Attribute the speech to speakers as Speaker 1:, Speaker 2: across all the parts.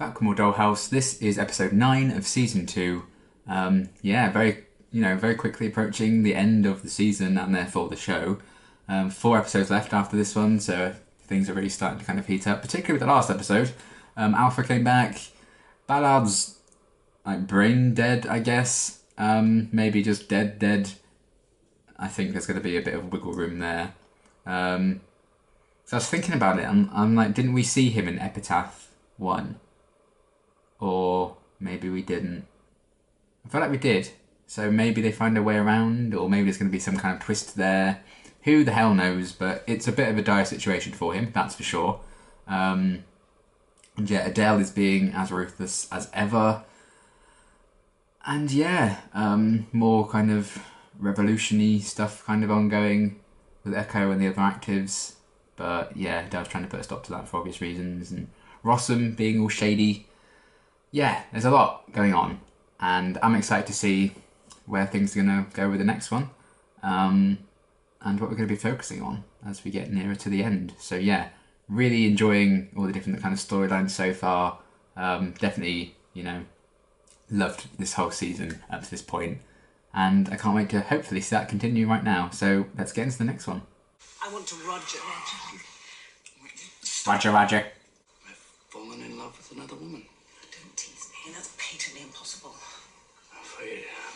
Speaker 1: Back with more Dollhouse. This is episode 9 of season 2. Very quickly approaching the end of the season and therefore the show. 4 episodes left after this one, so things are really starting to kind of heat up, particularly with the last episode. Alpha came back. Ballard's like brain dead, I guess. Maybe just dead. I think there's going to be a bit of wiggle room there. So I was thinking about it. I'm like, didn't we see him in Epitaph 1? Or maybe we didn't. I feel like we did. So maybe they find a way around, or maybe there's going to be some kind of twist there. Who the hell knows, but it's a bit of a dire situation for him, that's for sure. And yeah, Adele is being as ruthless as ever. And yeah, more kind of revolutionary stuff kind of ongoing with Echo and the other actives. But yeah, Adele's trying to put a stop to that for obvious reasons. And Rossum being all shady. Yeah, there's a lot going on. And I'm excited to see where things are going to go with the next one. And what we're going to be focusing on as we get nearer to the end. So yeah, really enjoying all the different kind of storylines so far. Definitely, loved this whole season up to this point. And I can't wait to hopefully see that continue right now. So let's get into the next one.
Speaker 2: I want to Roger.
Speaker 1: Roger.
Speaker 3: I've fallen in love with another woman.
Speaker 2: Don't tease me. That's patently impossible.
Speaker 3: I'm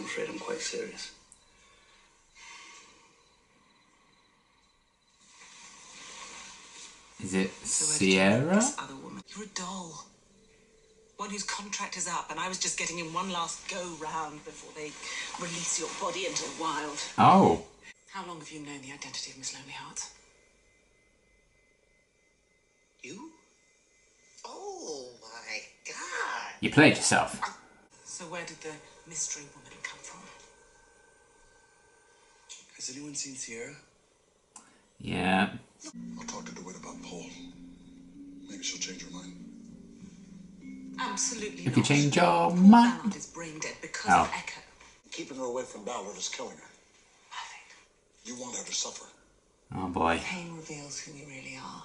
Speaker 3: afraid I'm quite serious.
Speaker 1: Is it
Speaker 2: So where did you meet
Speaker 1: Sierra?
Speaker 2: this other woman? You're a doll. One whose contract is up, and I was just getting in one last go round before they release your body into the wild.
Speaker 1: Oh.
Speaker 2: How long have you known the identity of Miss Lonely Hearts?
Speaker 3: You? Oh my God.
Speaker 1: You played yourself.
Speaker 2: So where did the mystery woman come from?
Speaker 3: Has anyone seen Sierra?
Speaker 1: Yeah.
Speaker 4: I'll talk to DeWitt about Paul. Maybe she'll change her mind.
Speaker 2: Absolutely
Speaker 1: If
Speaker 2: not.
Speaker 1: you change your
Speaker 2: Paul
Speaker 1: mind.
Speaker 2: Ballard is brain dead because
Speaker 1: Oh.
Speaker 2: of Echo.
Speaker 4: Keeping her away from Ballard is killing her.
Speaker 2: Perfect.
Speaker 4: You want her to suffer.
Speaker 1: Oh boy.
Speaker 2: Pain reveals who you really are.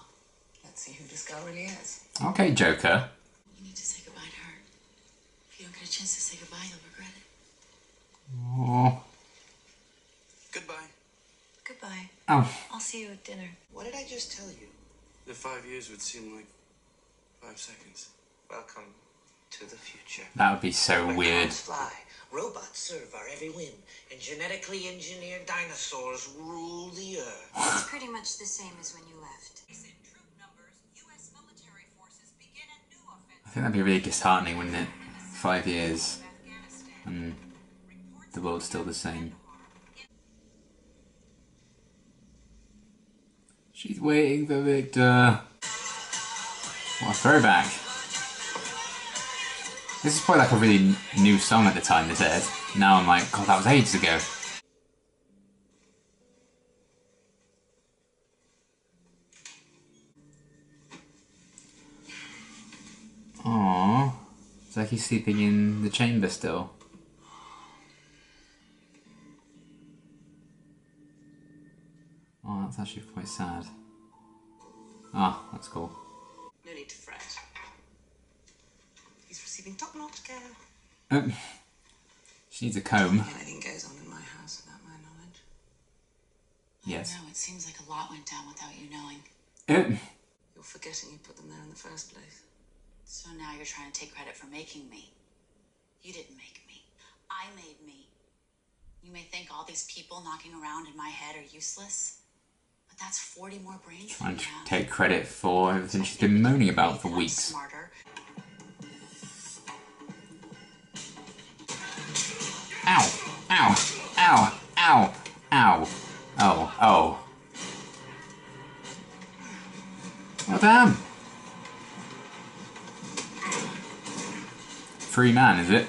Speaker 2: Let's see who this girl really is.
Speaker 1: Okay, Joker.
Speaker 5: You need to say goodbye to her. If you don't get a chance to say goodbye, you'll regret it.
Speaker 1: Oh.
Speaker 3: Goodbye.
Speaker 5: Goodbye.
Speaker 1: Oh.
Speaker 5: I'll see you at dinner.
Speaker 3: What did I just tell you? The 5 years would seem like 5 seconds. Welcome to the future.
Speaker 1: That would be so
Speaker 3: Where
Speaker 1: weird.
Speaker 3: cars fly, robots serve our every whim, and genetically engineered dinosaurs rule the earth.
Speaker 5: It's pretty much the same as when you left.
Speaker 1: I think that'd be really disheartening, wouldn't it? 5 years. And the world's still the same. She's waiting for Victor. What a throwback. This is probably like a really new song at the time this aired. Now I'm like, God, that was ages ago. Aww. It's like he's sleeping in the chamber still. Oh, that's actually quite sad. Ah, that's cool.
Speaker 2: No need to fret. He's receiving top-notch care.
Speaker 1: She needs a comb.
Speaker 2: Anything goes on in my house without my knowledge.
Speaker 1: Yes.
Speaker 5: No, it seems like a lot went down without you knowing.
Speaker 2: You're forgetting you put them there in the first place.
Speaker 5: So now you're trying to take credit for making me. You didn't make me. I made me. You may think all these people knocking around in my head are useless, but that's 40 more brains than
Speaker 1: Trying
Speaker 5: you
Speaker 1: to
Speaker 5: have.
Speaker 1: take credit for everything she's been moaning about for weeks.
Speaker 5: Smarter.
Speaker 1: Ow! Ow! Ow! Ow! Ow! Oh. Oh damn! Free man, is it?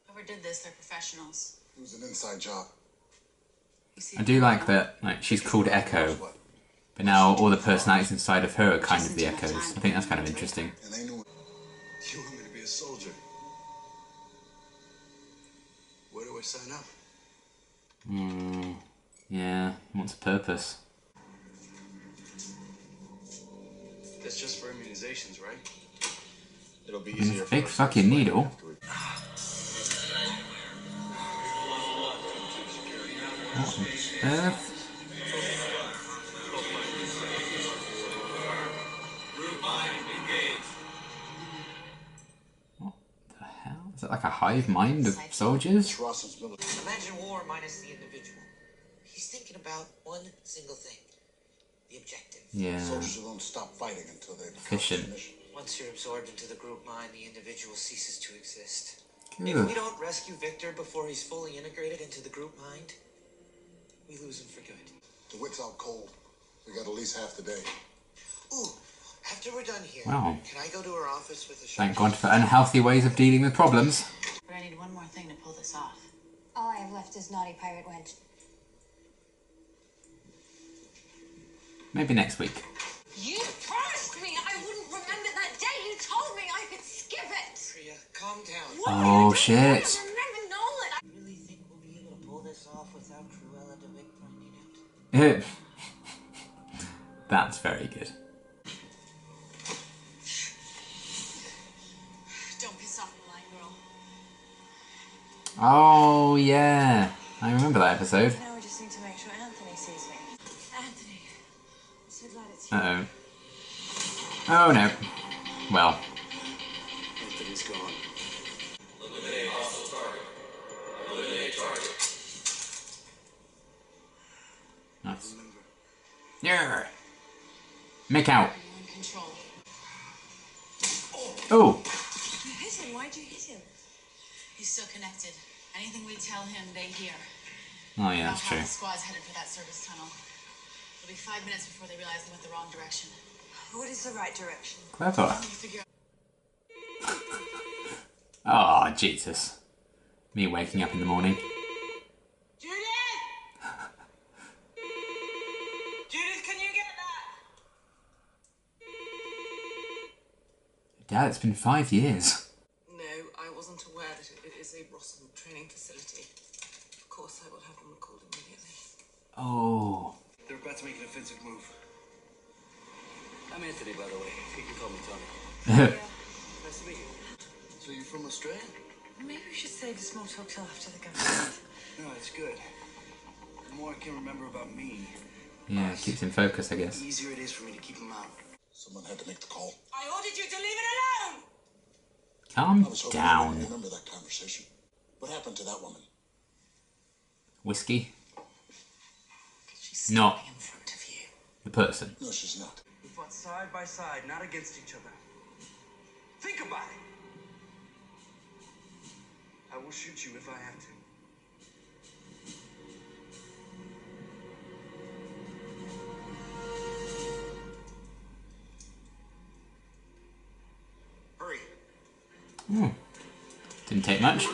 Speaker 5: Whoever did this, they're professionals.
Speaker 4: It was an inside job.
Speaker 5: You see,
Speaker 1: I do like that, like, she's called Echo, but now all the personalities inside of her are kind of the echoes. I think that's kind of interesting.
Speaker 4: And they knew it. You want me to be a soldier?
Speaker 3: Where do I sign up?
Speaker 1: Yeah, he wants a purpose.
Speaker 3: That's just for immunizations, right?
Speaker 4: It'll be
Speaker 1: I mean,
Speaker 4: easier
Speaker 1: it's a
Speaker 4: for
Speaker 1: big
Speaker 4: us to
Speaker 1: fucking
Speaker 4: explain
Speaker 1: needle.
Speaker 4: after we-
Speaker 1: What on earth? What the hell? Is that like a hive mind of soldiers?
Speaker 4: It's Rawson's military.
Speaker 6: Imagine war minus the individual. He's thinking about one single thing. The objective.
Speaker 1: Yeah.
Speaker 4: Soldiers who won't stop fighting until they've
Speaker 1: Efficient.
Speaker 4: accomplished the mission.
Speaker 6: Once you're absorbed into the group mind, the individual ceases to exist.
Speaker 1: Good.
Speaker 6: If we don't rescue Victor before he's fully integrated into the group mind, we lose him for good.
Speaker 4: The wit's out cold. We got at least half the day.
Speaker 6: Ooh, after we're done here,
Speaker 1: Wow.
Speaker 6: can I go to her office with a
Speaker 1: Thank God for unhealthy ways of dealing with problems.
Speaker 5: But I need one more thing to pull this off.
Speaker 7: All I have left is Naughty Pirate Wench.
Speaker 1: Maybe next week.
Speaker 7: You promised me I wouldn't remember that day. You told me I could skip it.
Speaker 6: Priya, calm down.
Speaker 1: Oh shit.
Speaker 7: I remember Nolan.
Speaker 6: You really think we'll be able to pull this off without Cruella de Vil finding out?
Speaker 1: That's very good.
Speaker 5: Don't piss off the line girl.
Speaker 1: Oh yeah. I remember that episode.
Speaker 7: Now we just need to make sure Anthony sees me. Anthony, I'm so glad it's you.
Speaker 1: Uh-oh. Oh no. Well.
Speaker 3: Anthony's gone.
Speaker 1: Nice. Yeah. Make out.
Speaker 5: You're in control.
Speaker 1: Oh.
Speaker 7: You hit him. Why'd you hit him?
Speaker 5: He's still connected. Anything we tell him, they hear.
Speaker 1: Oh yeah,
Speaker 5: About
Speaker 1: that's
Speaker 5: half
Speaker 1: true.
Speaker 5: the squad's headed for that service tunnel. It'll be 5 minutes before they realize they went the wrong direction.
Speaker 7: What is the right direction?
Speaker 1: Clever.
Speaker 5: Let me figure out.
Speaker 1: Oh Jesus. Me waking up in the morning.
Speaker 6: Judith! Judith, can you get that?
Speaker 1: Dad, it's been 5 years.
Speaker 2: No, I wasn't aware that it is a Rossum training facility. Of course, I will have them recalled immediately.
Speaker 1: Oh.
Speaker 3: They're about to make an offensive move. I'm Anthony, by the way. You can call me Tony. Nice to meet you. So you're from Australia?
Speaker 7: Maybe we should save the small talk till after the government.
Speaker 3: No, it's good. The more I can remember about me,
Speaker 1: Yeah, it keeps in focus, I
Speaker 3: the
Speaker 1: guess.
Speaker 3: easier it is for me to keep him out.
Speaker 4: Someone had to make the call.
Speaker 2: I ordered you to leave it alone!
Speaker 1: Calm
Speaker 4: I was hoping you
Speaker 1: down.
Speaker 4: would remember that conversation. What happened to that woman?
Speaker 1: Whiskey?
Speaker 5: She's
Speaker 1: Not
Speaker 5: standing in front of you.
Speaker 1: the person.
Speaker 4: No, she's not.
Speaker 3: We fought side by side, not against each other. Think about it. I will shoot you if I have to.
Speaker 4: Hurry.
Speaker 1: Didn't take much.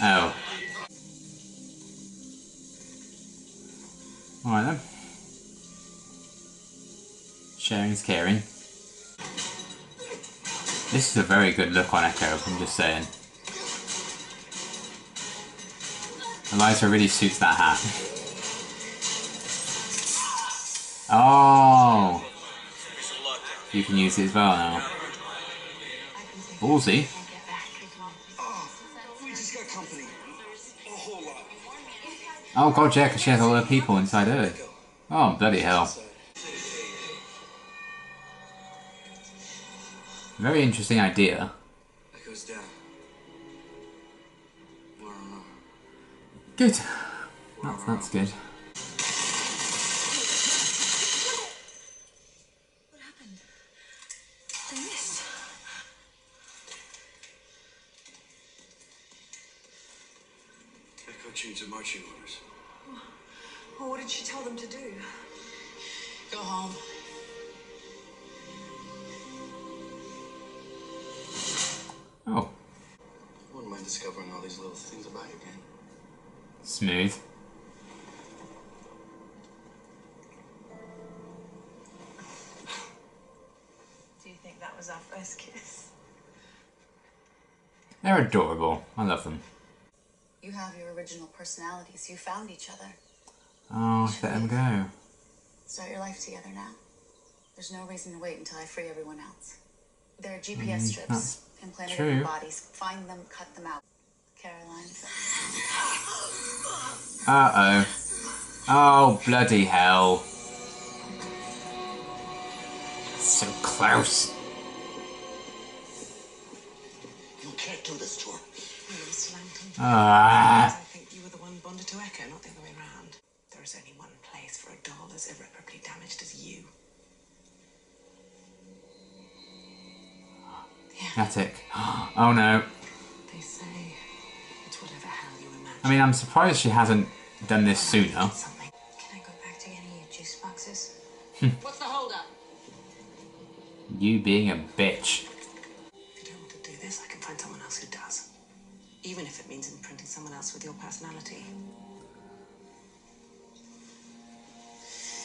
Speaker 1: Oh. Alright then. Sharing is caring. This is a very good look on Echo, I'm just saying. Eliza really suits that hat. Oh! You can use it as well now. Ballsy.
Speaker 3: We just got company. A whole lot.
Speaker 1: Oh god, yeah, 'cause she has all her people inside her. Oh, bloody hell. Very interesting idea.
Speaker 3: That goes down. More and more.
Speaker 1: Good. That's good.
Speaker 7: What happened? They missed.
Speaker 3: Echo changed the marching orders.
Speaker 7: Well, what did she tell them to do?
Speaker 5: Go home.
Speaker 1: Oh,
Speaker 3: I wouldn't mind discovering all these little things about you again.
Speaker 1: smooth.
Speaker 7: Do you think that was our first kiss?
Speaker 1: They're adorable. I love them.
Speaker 5: You have your original personalities. You found each other.
Speaker 1: Oh, let them go.
Speaker 5: Start your life together now. There's no reason to wait until I free everyone else. There are GPS strips implanted
Speaker 1: true.
Speaker 5: in their bodies. Find them, cut them out. Caroline.
Speaker 1: Uh-oh. Oh, bloody hell. So close.
Speaker 4: You can't do this to her.
Speaker 2: Miss Langton.
Speaker 1: Ah.
Speaker 2: I think you were the one bonded to Echo, not the other way around. There is only one place for a doll as irreparably damaged as you.
Speaker 1: Attic. Oh no.
Speaker 2: They say it's whatever hell you imagine.
Speaker 1: I mean, I'm surprised she hasn't done this sooner.
Speaker 2: Something.
Speaker 7: Can I go back to getting your juice boxes?
Speaker 2: What's the holdup?
Speaker 1: You being a bitch.
Speaker 2: If you don't want to do this, I can find someone else who does. Even if it means imprinting someone else with your personality.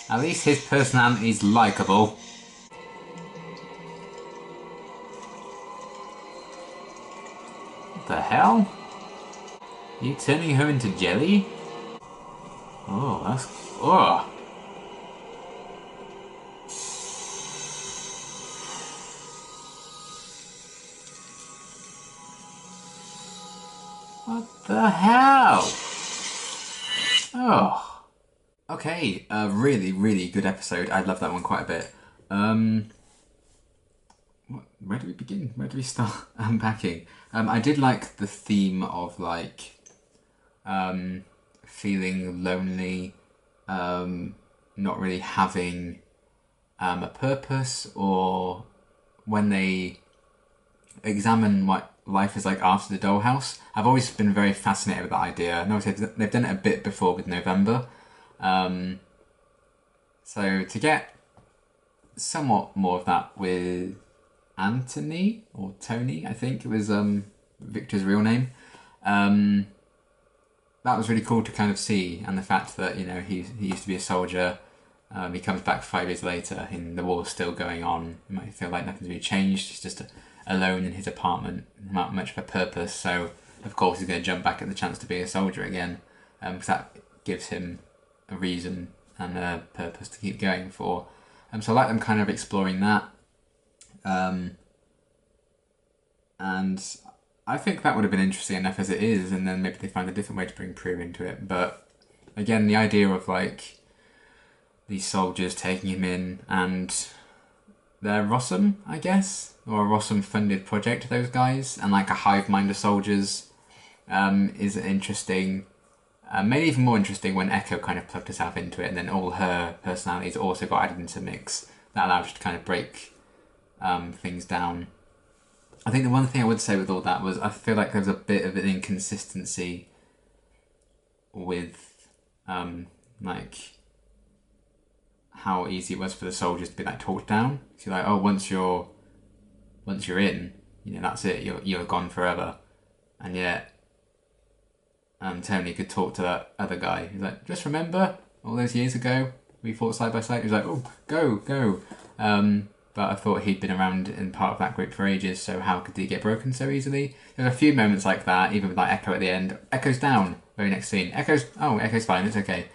Speaker 1: At least his personality is likeable. What the hell? Are you turning her into jelly? Oh, that's... Oh! What the hell? Oh. Okay, really, really good episode. I love that one quite a bit. Where do we begin? Where do we start unpacking? I did like the theme of like feeling lonely, not really having a purpose, or when they examine what life is like after the Dollhouse. I've always been very fascinated with that idea. And obviously they've done it a bit before with November. So to get somewhat more of that with Anthony, or Tony, I think it was Victor's real name. That was really cool to kind of see, and the fact that, you know, he used to be a soldier, he comes back 5 years later and the war's still going on. It might feel like nothing's really changed, he's just alone in his apartment, not much of a purpose, so of course he's going to jump back at the chance to be a soldier again, because that gives him a reason and a purpose to keep going for. So I like them kind of exploring that. And I think that would have been interesting enough as it is, and then maybe they find a different way to bring Prue into it. But again, the idea of like these soldiers taking him in, and they're Rossum, I guess, or a Rossum funded project, those guys, and like a hive mind of soldiers is interesting. Made even more interesting when Echo kind of plugged herself into it, and then all her personalities also got added into the mix. That allowed her to kind of break things down. I think the one thing I would say with all that was I feel like there's a bit of an inconsistency with like how easy it was for the soldiers to be like talked down. So you're like, oh, once you're in, you know, that's it. You're gone forever, and yet. Tony could talk to that other guy. He's like, just remember, all those years ago, we fought side by side. He was like, oh, go. But I thought he'd been around in part of that group for ages, so how could he get broken so easily? There's a few moments like that, even with like Echo at the end. Echo's down, very next scene. Echo's fine, it's okay.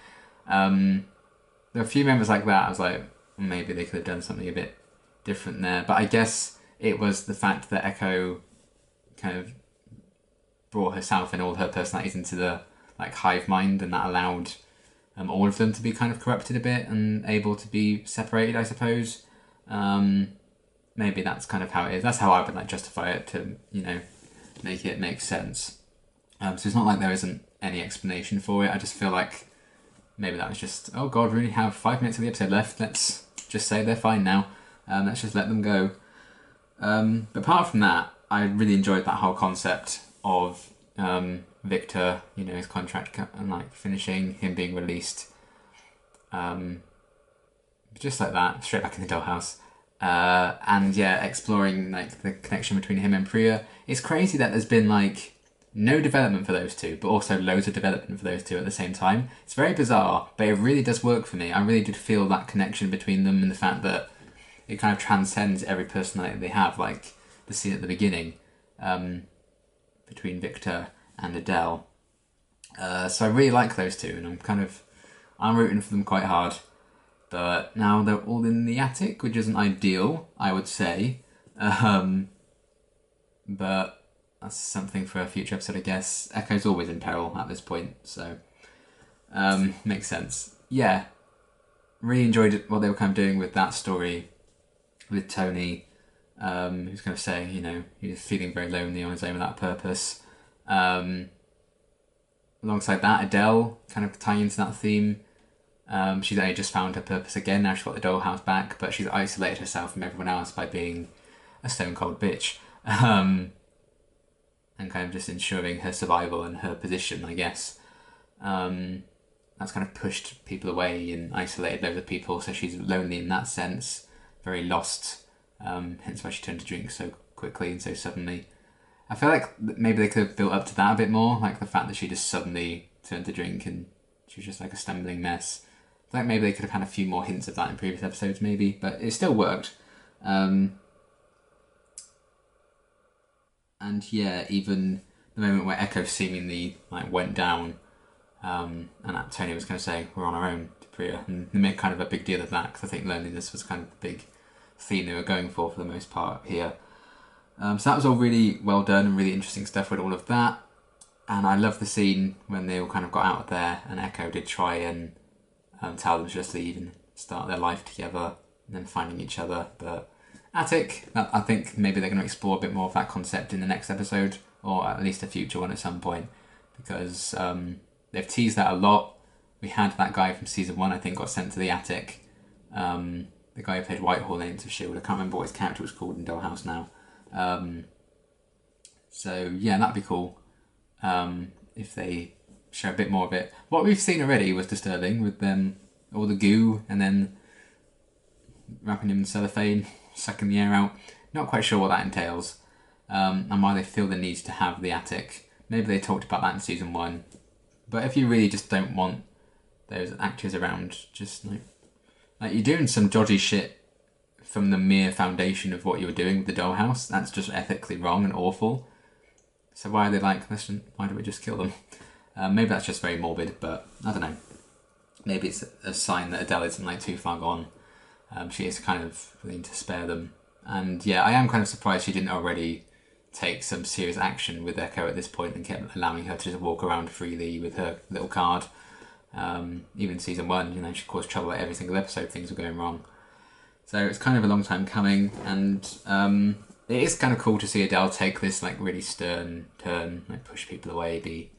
Speaker 1: There are a few moments like that, I was like, maybe they could have done something a bit different there. But I guess it was the fact that Echo kind of brought herself and all her personalities into the like hive mind, and that allowed all of them to be kind of corrupted a bit and able to be separated, I suppose. Maybe that's kind of how it is. That's how I would like justify it to, you know, make it make sense. So it's not like there isn't any explanation for it. I just feel like maybe that was just, oh god, we only have 5 minutes of the episode left. Let's just say they're fine now. Let's just let them go. But apart from that, I really enjoyed that whole concept of Victor, you know, his contract and like finishing, him being released, just like that, straight back in the Dollhouse, and yeah, exploring like the connection between him and Priya. It's crazy that there's been like no development for those two, but also loads of development for those two at the same time. It's very bizarre, but it really does work for me. I really did feel that connection between them, and the fact that it kind of transcends every personality they have, like the scene at the beginning. Between Victor and Adele. So I really like those two, and I'm rooting for them quite hard. But now they're all in the attic, which isn't ideal, I would say. But that's something for a future episode, I guess. Echo's always in peril at this point, so makes sense. Yeah, really enjoyed what they were kind of doing with that story with Tony, who's kind of saying, you know, he's feeling very lonely on his own without purpose. Alongside that, Adele kind of tying into that theme. She's only just found her purpose again. Now she's got the dollhouse back, but she's isolated herself from everyone else by being a stone cold bitch. And kind of just ensuring her survival and her position, I guess. That's kind of pushed people away and isolated loads of people, so she's lonely in that sense, very lost, hence why she turned to drink so quickly and so suddenly. I feel like maybe they could have built up to that a bit more, like the fact that she just suddenly turned to drink and she was just like a stumbling mess. I feel like maybe they could have had a few more hints of that in previous episodes maybe, but it still worked. And yeah, even the moment where Echo seemingly like went down, and Tony was kind of saying, we're on our own to Priya, and they made kind of a big deal of that, because I think loneliness was kind of the big theme they were going for the most part here. So that was all really well done and really interesting stuff with all of that. And I love the scene when they all kind of got out of there and Echo did try and tell them to just leave and start their life together and then finding each other. But attic, I think maybe they're going to explore a bit more of that concept in the next episode, or at least a future one at some point, because they've teased that a lot. We had that guy from season 1, I think, got sent to the attic. The guy who played Whitehall in Agents of S.H.I.E.L.D. I can't remember what his character was called in Dollhouse now. So yeah, that'd be cool if they show a bit more of it. What we've seen already was disturbing, with them all the goo and then wrapping him in cellophane, sucking the air out. Not quite sure what that entails, and why they feel the need to have the attic. Maybe they talked about that in season 1, but if you really just don't want those actors around, just like you're doing some dodgy shit from the mere foundation of what you were doing with the dollhouse, that's just ethically wrong and awful. So why are they like, listen, why don't we just kill them? Maybe that's just very morbid, but I don't know. Maybe it's a sign that Adele isn't like too far gone. She is kind of willing to spare them. And yeah, I am kind of surprised she didn't already take some serious action with Echo at this point and kept allowing her to just walk around freely with her little card. Even in season 1, you know, she caused trouble at every single episode, things were going wrong. So it's kind of a long time coming, and it is kind of cool to see Adele take this like really stern turn, like push people away, be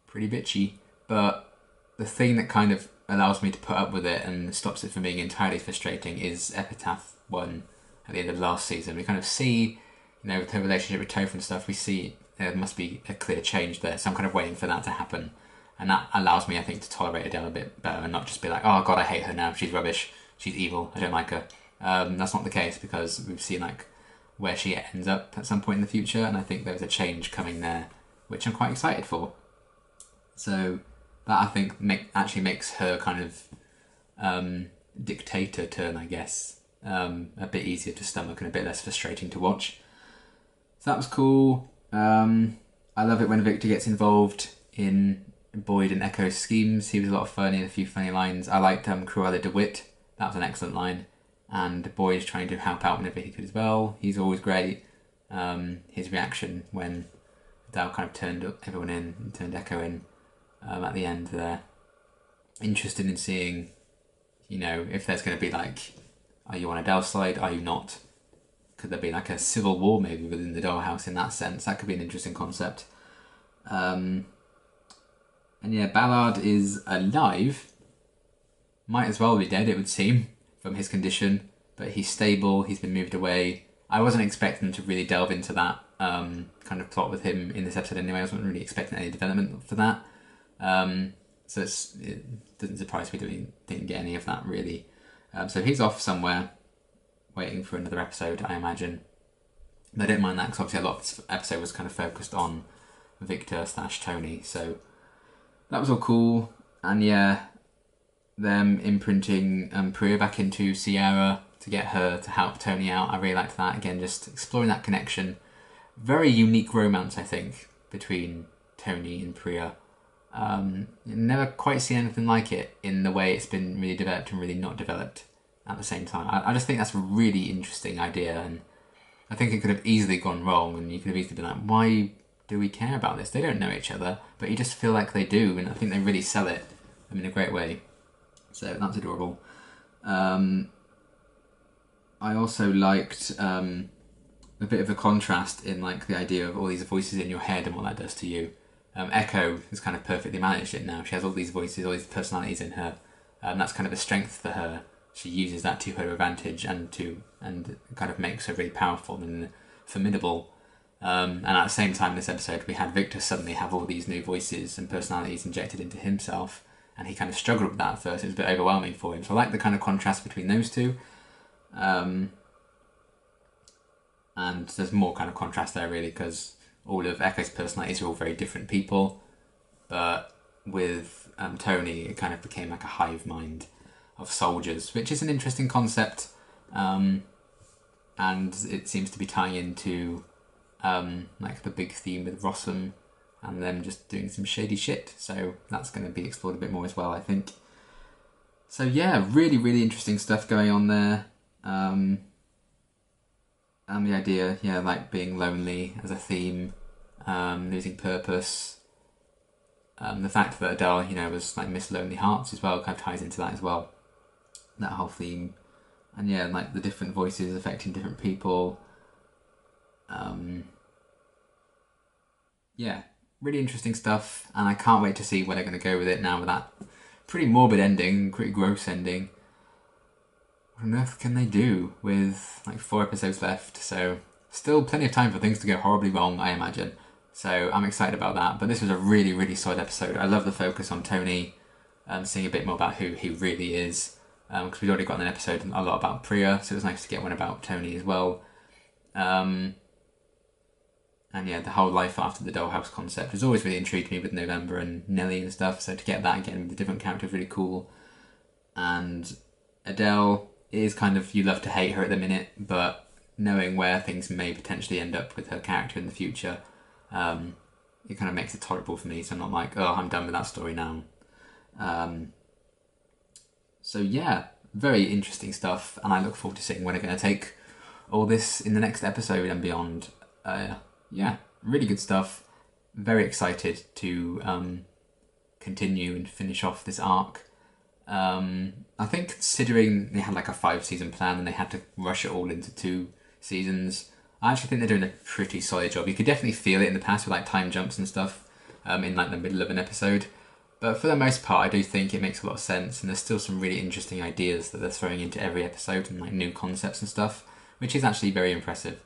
Speaker 1: pretty bitchy. But the thing that kind of allows me to put up with it and stops it from being entirely frustrating is Epitaph 1 at the end of last season. We kind of see, you know, with her relationship with Topher and stuff, we see there must be a clear change there. So I'm kind of waiting for that to happen. And that allows me, I think, to tolerate Adele a bit better and not just be like, oh god, I hate her now, she's rubbish, she's evil, I don't like her. That's not the case, because we've seen like where she ends up at some point in the future, and I think there's a change coming there, which I'm quite excited for. So that, I think, actually makes her kind of dictator turn, I guess, a bit easier to stomach and a bit less frustrating to watch. So that was cool. I love it when Victor gets involved in Boyd and Echo's schemes. He was a lot of fun, he had a few funny lines. I liked Cruella DeWitt, that was an excellent line. And Boyd's trying to help out whenever he could as well. He's always great. His reaction when Adele kind of turned everyone in and turned Echo in at the end there. Interested in seeing, you know, if there's going to be like, are you on Adele's side, are you not? Could there be like a civil war maybe within the Dollhouse in that sense? That could be an interesting concept. And yeah, Ballard is alive. Might as well be dead, it would seem, from his condition, but he's stable, he's been moved away. I wasn't expecting them to really delve into that kind of plot with him in this episode anyway. I wasn't really expecting any development for that. So it doesn't surprise me that we didn't get any of that really. So he's off somewhere, waiting for another episode, I imagine. But I don't mind that, because obviously a lot of this episode was kind of focused on Victor/Tony, so that was all cool. And yeah, them imprinting Priya back into Sierra to get her to help Tony out. I really liked that. Again, just exploring that connection. Very unique romance, I think, between Tony and Priya. Never quite seen anything like it in the way it's been really developed and really not developed at the same time. I just think that's a really interesting idea, and I think it could have easily gone wrong, and you could have easily been like, why do we care about this? They don't know each other, but you just feel like they do, and I think they really sell it in a great way. So that's adorable. I also liked a bit of a contrast in like the idea of all these voices in your head and what that does to you. Echo has kind of perfectly managed it now. She has all these voices, all these personalities in her. That's kind of a strength for her. She uses that to her advantage and kind of makes her really powerful and formidable. And at the same time, this episode, we had Victor suddenly have all these new voices and personalities injected into himself, and he kind of struggled with that at first. It was a bit overwhelming for him. So I like the kind of contrast between those two. And there's more kind of contrast there, really, because all of Echo's personalities are all very different people. But with Tony, it kind of became like a hive mind of soldiers, which is an interesting concept. And it seems to be tying into like the big theme with Rossum and them just doing some shady shit. So that's going to be explored a bit more as well, I think. So yeah, really, really interesting stuff going on there. And the idea, yeah, like being lonely as a theme, losing purpose. The fact that Adele, was like Miss Lonely Hearts as well, kind of ties into that as well. That whole theme. And yeah, like the different voices affecting different people. Yeah, really interesting stuff, and I can't wait to see where they're going to go with it now with that pretty morbid ending, pretty gross ending. What on earth can they do with like 4 episodes left? So still plenty of time for things to go horribly wrong, I imagine. So I'm excited about that. But this was a really, really solid episode. I love the focus on Tony, seeing a bit more about who he really is. Because we've already got an episode a lot about Priya, so it was nice to get one about Tony as well. And yeah, the whole life after the Dollhouse concept has always really intrigued me with November and Nelly and stuff. So to get that again with a different character is really cool. And Adele is kind of, you love to hate her at the minute, but knowing where things may potentially end up with her character in the future, it kind of makes it tolerable for me. So I'm not like, oh, I'm done with that story now. So yeah, very interesting stuff, and I look forward to seeing where they're going to take all this in the next episode and beyond. Yeah, really good stuff. Very excited to continue and finish off this arc. I think considering they had like a 5-season plan and they had to rush it all into 2 seasons, I actually think they're doing a pretty solid job. You could definitely feel it in the past with like time jumps and stuff in like the middle of an episode. But for the most part, I do think it makes a lot of sense, and there's still some really interesting ideas that they're throwing into every episode and like new concepts and stuff, which is actually very impressive.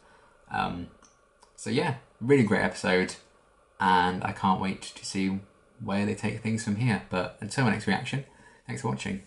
Speaker 1: So yeah, really great episode, and I can't wait to see where they take things from here. But until my next reaction, thanks for watching.